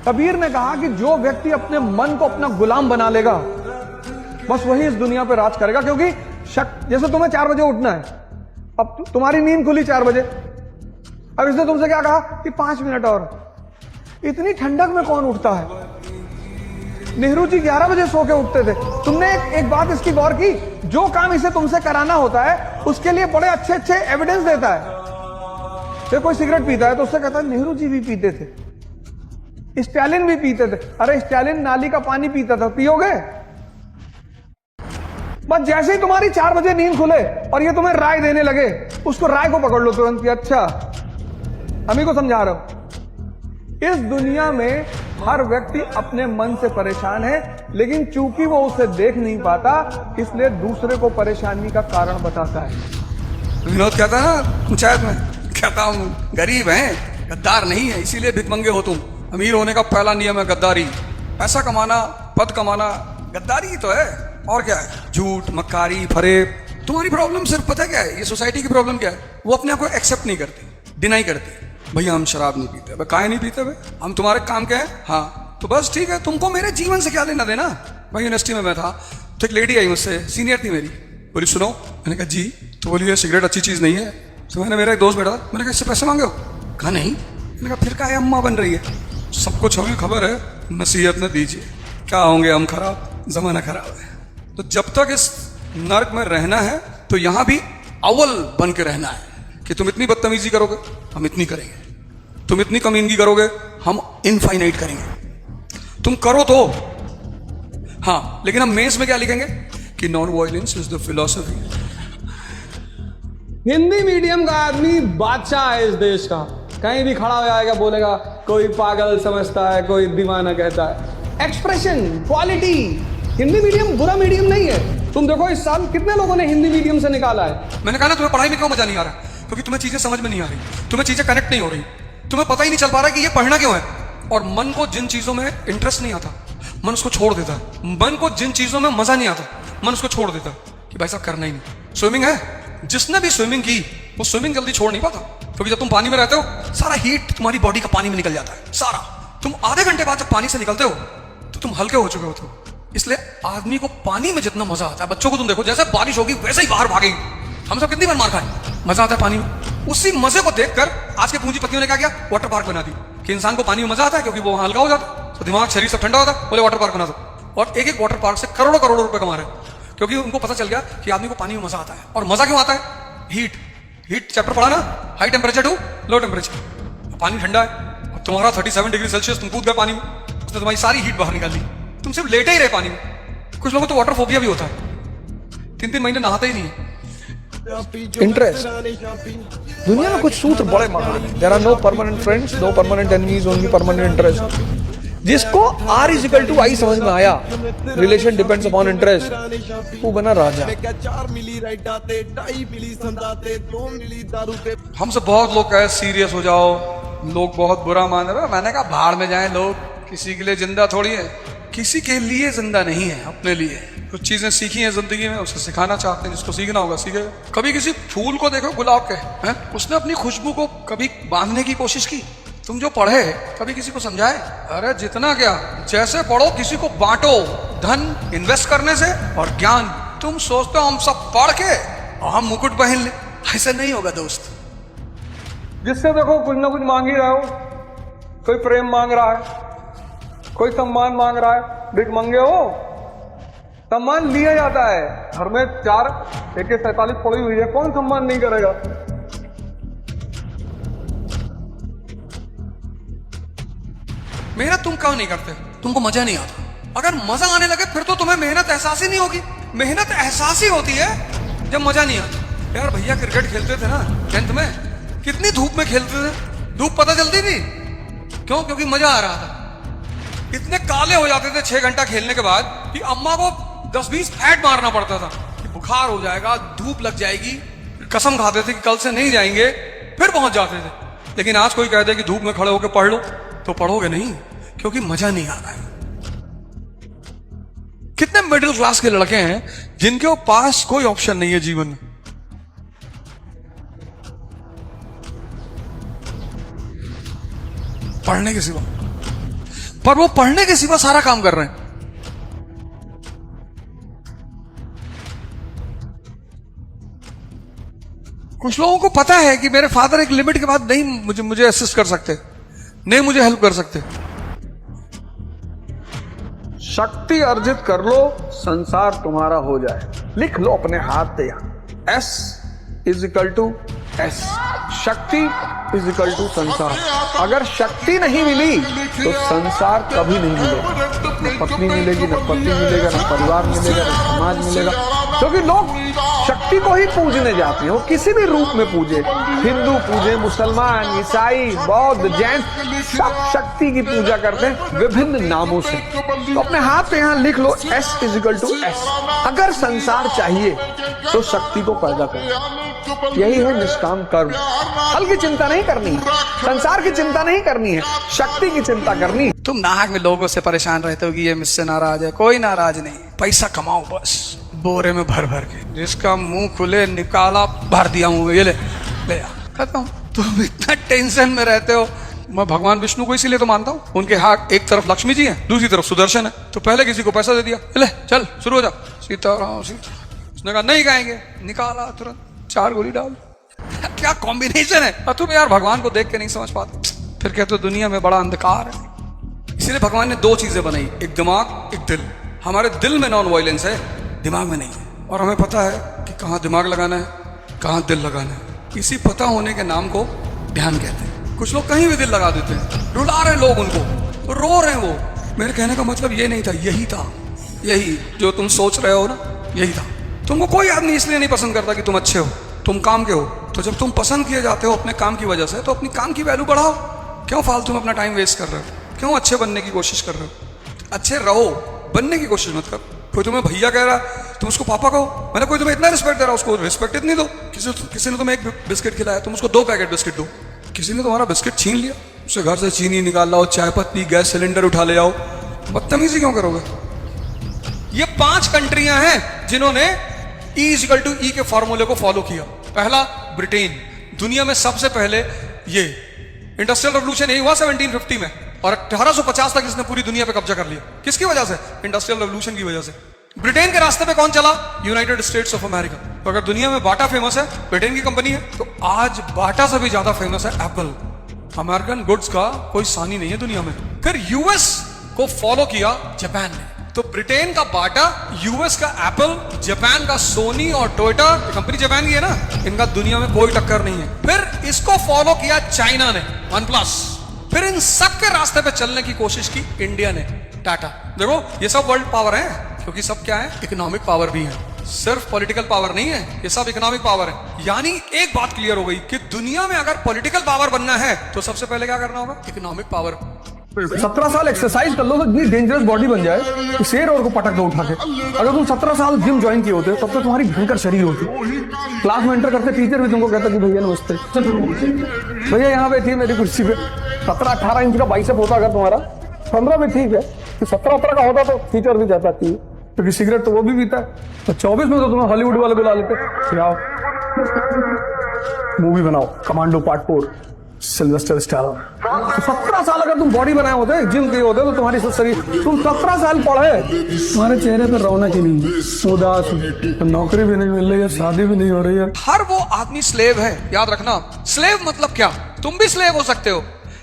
कबीर ने कहा कि जो व्यक्ति अपने मन को अपना गुलाम बना लेगा बस वही इस दुनिया पर राज करेगा। क्योंकि जैसे तुम्हें 4 बजे उठना है, अब तुम्हारी नींद खुली 4 बजे, अब इसने तुमसे क्या कहा कि 5 मिनट और। इतनी ठंडक में कौन उठता है? नेहरू जी 11 बजे सो के उठते थे। तुमने एक बात इसकी गौर की, जो काम इसे तुमसे कराना होता है उसके लिए बड़े अच्छे अच्छे एविडेंस देता है। फिर कोई सिगरेट पीता है तो उससे कहता है नेहरू जी भी पीते थे, स्टालिन भी पीते थे। अरे स्टालिन नाली का पानी पीता था, पियोगे? बस जैसे ही तुम्हारी 4 बजे नींद खुले और ये तुम्हें राय देने लगे, उसको राय को पकड़ लो तुरंत कि अच्छा हम ही को समझा रहा हूं। इस दुनिया में हर व्यक्ति अपने मन से परेशान है, लेकिन चूंकि वो उसे देख नहीं पाता इसलिए दूसरे को परेशानी का कारण बताता है। विनोद कहता है ना पंचायत में, कहता हूं गरीब हैं, गद्दार नहीं है, इसीलिए भिखमंगे हो तुम। अमीर होने का पहला नियम है गद्दारी। पैसा कमाना, पद कमाना, गद्दारी ही तो है, और क्या है? झूठ, मक्कारी, फरेब। तुम्हारी प्रॉब्लम सिर्फ पता क्या है, ये सोसाइटी की प्रॉब्लम क्या है? वो अपने आप को एक्सेप्ट नहीं करती, डिनाई करती। भैया हम शराब नहीं पीते। भाई काहे नहीं पीते भाई? हम तुम्हारे काम क्या है? हाँ तो बस ठीक है, तुमको मेरे जीवन से क्या लेना देना? भाई यूनिवर्सिटी में मैं था तो एक लेडी आई मुझसे, सीनियर थी मेरी, बोली सुनो। मैंने कहा जी। तो बोली ये सिगरेट अच्छी चीज नहीं है। तो मैंने, मेरा एक दोस्त बैठा था, मैंने कहा इससे पैसे मांगे हो? कहा नहीं। मैंने कहा फिर काहे अम्मा बन रही है? सब कुछ हमें खबर है, नसीहत न दीजिए, क्या होंगे हम खराब, जमाना खराब है। तो जब तक इस नर्क में रहना है तो यहां भी अव्वल बन के रहना है कि तुम इतनी बदतमीजी करोगे हम इतनी करेंगे, तुम इतनी कमीनगी करोगे हम इनफाइनाइट करेंगे। तुम करो तो हाँ, लेकिन हम मेंस में क्या लिखेंगे कि non violence is the philosophy. Hindi medium का आदमी बादशाह है इस देश का। कहीं भी खड़ा हो जाएगा, बोलेगा कोई पागल समझता है, कोई दीवाना कहता है। Expression, quality. हिंदी मीडियम बुरा मीडियम नहीं है। तुम देखो इस साल कितने लोगों ने हिंदी मीडियम से निकाला है। मैंने कहा ना तुम्हें पढ़ाई में क्यों मजा नहीं आ रहा? क्योंकि तुम्हें चीजें समझ में नहीं आ रही, तुम्हें चीजें कनेक्ट नहीं हो रही, तुम्हें पता ही नहीं चल पा रहा कि ये पढ़ना क्यों है। और मन को जिन चीजों में इंटरेस्ट नहीं आता मन उसको छोड़ देता है। मन को जिन चीजों में मजा नहीं आता मन उसको छोड़ देता कि भाई साहब करना ही नहीं। स्विमिंग है, जिसने भी स्विमिंग की वो स्विमिंग जल्दी छोड़ नहीं पाता, क्योंकि जब तुम पानी में रहते हो सारा हीट तुम्हारी बॉडी का पानी में निकल जाता है सारा। तुम आधे घंटे बाद जब पानी से निकलते हो तो तुम हल्के हो चुके होते हो। इसलिए आदमी को पानी में जितना मजा आता है, बच्चों को तुम देखो जैसे बारिश होगी वैसे ही बाहर भागेंगे। हम सब कितनी बार मार खाए, मजा आता है पानी में। उसी मजे को देखकर आज के पूंजीपतियों ने क्या किया, वाटर पार्क बना दी कि इंसान को पानी में मजा आता है क्योंकि वो हल्का हो जाता है, तो दिमाग शरीर सब ठंडा होता है, बोले वाटर पार्क बना दो। और एक एक वाटर पार्क से करोड़ों करोड़ों रुपए कमा रहे हैं क्योंकि उनको पता चल गया कि आदमी को पानी में मजा आता है। और मजा क्यों आता है? हीट। हीट चैप्टर पढ़ा ना, high temperature to low temperature. पानी ठंडा है, तुम्हारा 37 डिग्री सेल्सियस, तुम कूद गए पानी में, उसने तुम्हारी सारी हीट बाहर निकाल दी, तुम सिर्फ लेटे ही रहे पानी में। कुछ लोगों को तो वाटर फोबिया भी होता है, 3-3 महीने नहाते ही नहीं है। इंटरेस्ट। दुनिया में कुछ सूत्र बड़े महान हैं। There are no permanent friends, no permanent enemies, only permanent interest. जिसको R = I समझ में आया, रिलेशन डिपेंड्स अपॉन इंटरेस्ट, वो बना राजा। हमसे बहुत लोग कहे सीरियस हो जाओ, लोग बहुत बुरा मान रहे। मैंने कहा भाड़ में जाए लोग, किसी के लिए जिंदा थोड़ी है, किसी के लिए जिंदा नहीं है, अपने लिए। कुछ चीजें सीखी हैं जिंदगी में, उसे सिखाना चाहते हैं, जिसको सीखना होगा सीखेगा। कभी किसी फूल को देखो, गुलाब के हैं, उसने अपनी खुशबू को कभी बांधने की कोशिश की? तुम जो पढ़े कभी किसी को समझाए? अरे जितना क्या, जैसे पढ़ो किसी को बांटो, धन इन्वेस्ट करने से और ज्ञान। तुम सोचते हो हम सब पढ़ के और हम मुकुट पहन ले, ऐसा नहीं होगा दोस्त। जिससे देखो कुछ ना कुछ मांग ही रहे हो। कोई प्रेम मांग रहा है, कोई सम्मान मांग रहा है, भिख मंगे हो, सम्मान लिया जाता है। घर में 4 AK-47 पड़ी हुई है, कौन सम्मान नहीं करेगा? मेहनत तुम क्यों नहीं करते? तुमको मजा नहीं आता। अगर मजा आने लगे फिर तो तुम्हें मेहनत एहसास ही नहीं होगी। मेहनत एहसास ही होती है जब मजा नहीं आता। यार भैया क्रिकेट खेलते थे ना 10th में, कितनी धूप में खेलते थे, धूप पता चलती थी क्यों? क्योंकि मजा आ रहा था। इतने काले हो जाते थे 6 घंटा खेलने के बाद कि अम्मा को 10-20 फैट मारना पड़ता था कि बुखार हो जाएगा, धूप लग जाएगी। कसम खाते थे कि कल से नहीं जाएंगे, फिर पहुंच जाते थे। लेकिन आज कोई कहते कि धूप में खड़े होकर पढ़ लो, तो पढ़ोगे नहीं क्योंकि मजा नहीं आ रहा है। कितने मिडिल क्लास के लड़के हैं जिनके पास कोई ऑप्शन नहीं है जीवन में। पढ़ने के सिवा पर वो पढ़ने के सिवा सारा काम कर रहे हैं। कुछ लोगों को पता है कि मेरे फादर एक लिमिट के बाद नहीं मुझे असिस्ट कर सकते, नहीं मुझे हेल्प कर सकते। शक्ति अर्जित कर लो, संसार तुम्हारा हो जाए। लिख लो अपने हाथ पे यहां, S = S, शक्ति = संसार। अगर शक्ति नहीं मिली तो संसार कभी नहीं मिलेगा। न पत्नी मिलेगी, न पति मिलेगा, न परिवार मिलेगा, न समाज मिलेगा। क्योंकि लोग शक्ति को ही पूजने जाते हैं, वो किसी भी रूप में पूजे, हिंदू पूजे, मुसलमान, ईसाई, बौद्ध, जैन, सब शक्ति की पूजा करते हैं विभिन्न नामों से। तो अपने हाथ पे यहां लिख लो S = S। अगर संसार चाहिए तो शक्ति को पैदा करो। यही है निष्काम कर्म। फल की चिंता नहीं करनी है, संसार की चिंता नहीं करनी है, शक्ति की चिंता करनी है। तुम नाहक में लोगों से परेशान रहते हो कि ये मुझसे नाराज है। कोई नाराज नहीं, पैसा कमाओ बस, बोरे में भर भर के। जिसका मुंह खुले निकाला, भर दिया मुंह में, ये ले आ, खत्म। तुम इतना टेंशन में रहते हो। मैं भगवान विष्णु को इसीलिए तो मानता हूँ, उनके हाथ एक तरफ लक्ष्मी जी हैं, दूसरी तरफ सुदर्शन है। तो पहले किसी को पैसा दे दिया, ले चल शुरू हो जा, सीताराम सीता। उसने कहा नहीं खाएंगे, निकाला तुरंत 4 गोली डाल। क्या कॉम्बिनेशन है। और तुम यार भगवान को देख के नहीं समझ पाते, फिर कहते हो दुनिया में बड़ा अंधकार है। इसीलिए भगवान ने 2 चीजें बनाई, एक दिमाग, एक दिल। हमारे दिल में नॉन वायलेंस है, दिमाग में नहीं है। और हमें पता है कि कहाँ दिमाग लगाना है, कहाँ दिल लगाना है। इसी पता होने के नाम को ध्यान कहते हैं। कुछ लोग कहीं भी दिल लगा देते हैं, रुला रहे लोग उनको, रो रहे हैं वो। मेरे कहने का मतलब ये नहीं था, यही था, यही जो तुम सोच रहे हो ना, यही था। तुमको कोई आदमी इसलिए नहीं पसंद करता कि तुम अच्छे हो, तुम काम के हो। तो जब तुम पसंद किए जाते हो अपने काम की वजह से, तो अपनी काम की वैल्यू बढ़ाओ। क्यों फालतू में अपना टाइम वेस्ट कर रहे हो? क्यों अच्छे बनने की कोशिश कर रहे हो? अच्छे रहो, बनने की कोशिश मत करो। कोई तुम्हें भैया कह रहा है, तुम उसको पापा कहो। मैंने कोई तुम्हें इतना रिस्पेक्ट दे रहा है, उसको रिस्पेक्ट इतनी दो। किसी ने तुम्हें 1 बिस्किट खिलाया, तुम उसको 2 पैकेट बिस्किट दो। किसी ने तुम्हारा बिस्किट छीन लिया, उसे घर से चीनी निकाल लाओ, चाय पत्ती, गैस सिलेंडर उठा ले आओ। बदतमीजी क्यों करोगे? ये 5 कंट्रियां हैं जिन्होंने E के फॉर्मूले को फॉलो किया। पहला ब्रिटेन, दुनिया में सबसे पहले ये इंडस्ट्रियल रेवोल्यूशन यही हुआ 1750 में, और 1850 तक इसने पूरी दुनिया पे कब्जा कर लिया। किसकी वजह से? इंडस्ट्रियल रेवोल्यूशन की वजह से। ब्रिटेन के रास्ते पे कौन चला? United states of America. तो अगर दुनिया में बाटा फेमस है, ब्रिटेन की कंपनी है, तो आज बाटा से भी ज्यादा फेमस है एप्पल। अमेरिकन गुड्स का कोई सानी नहीं है दुनिया में। फिर यूएस को फॉलो किया जापान ने। तो ब्रिटेन का बाटा, यूएस का एप्पल, जापान का सोनी और टोयोटा, कंपनी जापान की है ना, इनका दुनिया में कोई टक्कर नहीं है। फिर इसको फॉलो किया चाइना ने, OnePlus। फिर इन सब के रास्ते पे चलने की कोशिश की इंडिया ने, टाटा। देखो ये सब वर्ल्ड पावर है, क्योंकि सब क्या है? इकोनॉमिक पावर भी है, सिर्फ पॉलिटिकल पावर नहीं है, ये सब इकोनॉमिक पावर है। यानी एक बात क्लियर हो गई कि दुनिया में अगर पॉलिटिकल पावर बनना है तो सबसे पहले क्या करना होगा? Economic power. 17 साल एक्सरसाइज कर लो तो इतनी डेंजरस बॉडी बन जाए कि शेर और को पटक दो उठा के। अगर तुम 17 साल जिम ज्वाइन किए होते तब तो तुम्हारी भयंकर शरीर होती। क्लास में एंटर करते टीचर भी तुमको कहता कि भैया नमस्ते, भैया यहाँ बैठिए मेरी कुर्सी पे। 17-18 इंच का बाइसेप होता अगर तुम्हारा, 15 में ठीक है, कि 17-18 का होता तो टीचर भी जाता थी, क्योंकि सिगरेट तो वो भी पीता है। तो 24 में तो तुम्हें हॉलीवुड वाले बुला लेते, आओ मूवी बनाओ कमांडो पार्ट 4 सिल्वेस्टर स्टालोन। तो 17 साल अगर तुम बॉडी बनाए होते, जिम किए होते, तो तुम्हारी शरीर, तुम 17 साल पढ़े, तुम्हारे चेहरे पर रौनक ही नहीं, उदास, तो नौकरी भी नहीं मिल रही है, शादी भी नहीं हो रही है। हर वो आदमी स्लेव है, याद रखना। स्लेव मतलब क्या? तुम भी स्लेव हो सकते हो।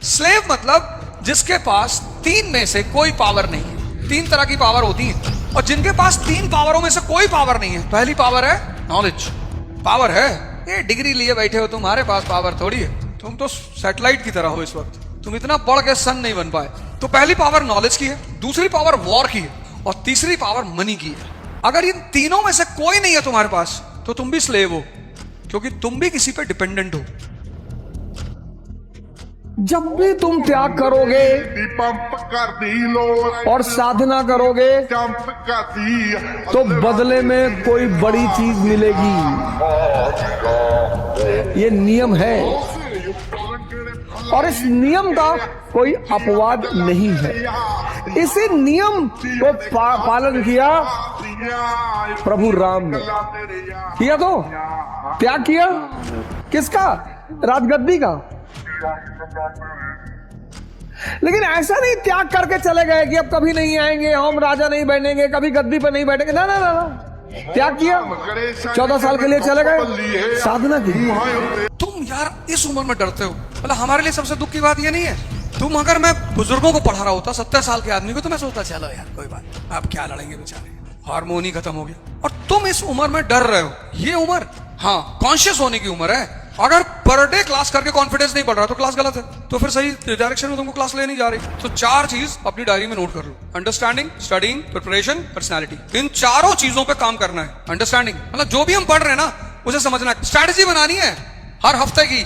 स्लेव मतलब जिसके पास 3 में से कोई पावर नहीं है। 3 तरह की पावर होती है, और जिनके पास 3 पावरों में से कोई पावर नहीं है। पहली पावर है नॉलेज, पावर है, ये डिग्री लिए बैठे हो, तुम्हारे पास पावर थोड़ी है, तुम तो सैटेलाइट की तरह हो इस वक्त, तुम इतना बढ़ के सन नहीं बन पाए। तो पहली पावर नॉलेज की है, दूसरी पावर वॉर की है, और तीसरी पावर मनी की है। अगर इन तीनों में से कोई नहीं है तुम्हारे पास, तो तुम भी स्लेव हो, क्योंकि तुम भी किसी पे डिपेंडेंट हो। जब भी तुम त्याग करोगे और साधना करोगे तो बदले में कोई बड़ी चीज मिलेगी। ये नियम है, और इस नियम का कोई अपवाद नहीं है। इसी नियम को पालन किया प्रभु राम ने, किया तो त्याग किया किसका? राजगद्दी का। लेकिन ऐसा नहीं त्याग करके चले गए कि अब कभी नहीं आएंगे, हम राजा नहीं बनेंगे, कभी गद्दी पर नहीं बैठेंगे। ना ना ना ना, त्याग किया, 14 साल के लिए चले गए, साधना की। तुम यार इस उम्र में डरते हो, मतलब हमारे लिए सबसे दुख की बात ये नहीं है। तुम अगर मैं बुजुर्गों को पढ़ा रहा होता 70 साल के आदमी को, तो मैं सोचता चलो यार कोई बात, आप क्या लड़ेंगे बेचारे, हार्मोन ही खत्म हो गया। और तुम इस उम्र में डर रहे हो। ये उम्र हाँ कॉन्शियस होने की उम्र है। अगर पर डे क्लास करके कॉन्फिडेंस नहीं बढ़ रहा तो क्लास गलत है, तो फिर सही डायरेक्शन में तुमको क्लास ले नहीं जा रही। तो 4 चीज अपनी डायरी में नोट कर लो: अंडरस्टैंडिंग, स्टडीइंग, प्रिपरेशन, पर्सनैलिटी। इन चारों चीजों पे काम करना है। अंडरस्टैंडिंग मतलब जो भी हम पढ़ रहे हैं ना उसे समझना है। स्ट्रैटेजी बनानी है हर हफ्ते की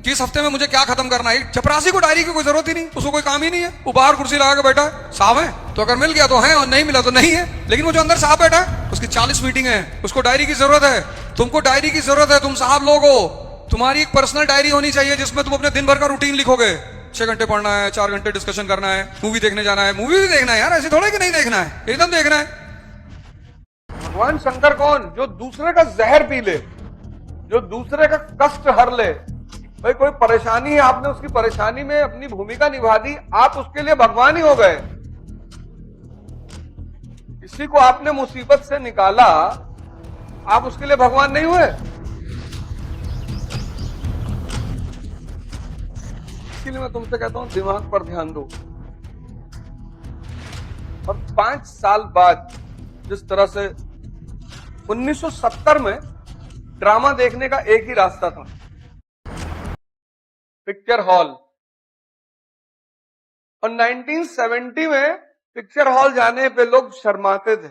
कि इस हफ्ते में मुझे क्या खत्म करना है। चपरासी को डायरी की कोई जरूरत ही नहीं, उसको कोई काम ही नहीं है। वो बाहर कुर्सी लगा के बैठा है, साहब है तो अगर मिल गया तो है और नहीं मिला तो नहीं है। लेकिन वो जो अंदर साहब बैठा है उसकी 40 मीटिंग है, उसको डायरी की जरूरत है। तुमको डायरी की जरूरत है, तुम साहब लोग हो। तुम्हारी एक पर्सनल डायरी होनी चाहिए जिसमें तुम अपने दिन भर का रूटीन लिखोगे। 6 घंटे पढ़ना है, 4 घंटे डिस्कशन करना है, मूवी देखने जाना है। मूवी भी देखना है यार, ऐसे थोड़ा कि नहीं देखना है, एकदम देखना है। भगवान शंकर कौन? जो दूसरे का जहर पी ले, जो दूसरे का कष्ट हर ले। भाई कोई परेशानी है, आपने उसकी परेशानी में अपनी भूमिका निभा दी, आप उसके लिए भगवान ही हो गए। किसी को आपने मुसीबत से निकाला, आप उसके लिए भगवान नहीं हुए। इसलिए मैं तुमसे कहता हूं दिमाग पर ध्यान दो। और 5 साल बाद जिस तरह से 1970 में ड्रामा देखने का एक ही रास्ता था, पिक्चर हॉल। और 1970 में पिक्चर हॉल जाने पे लोग शर्माते थे।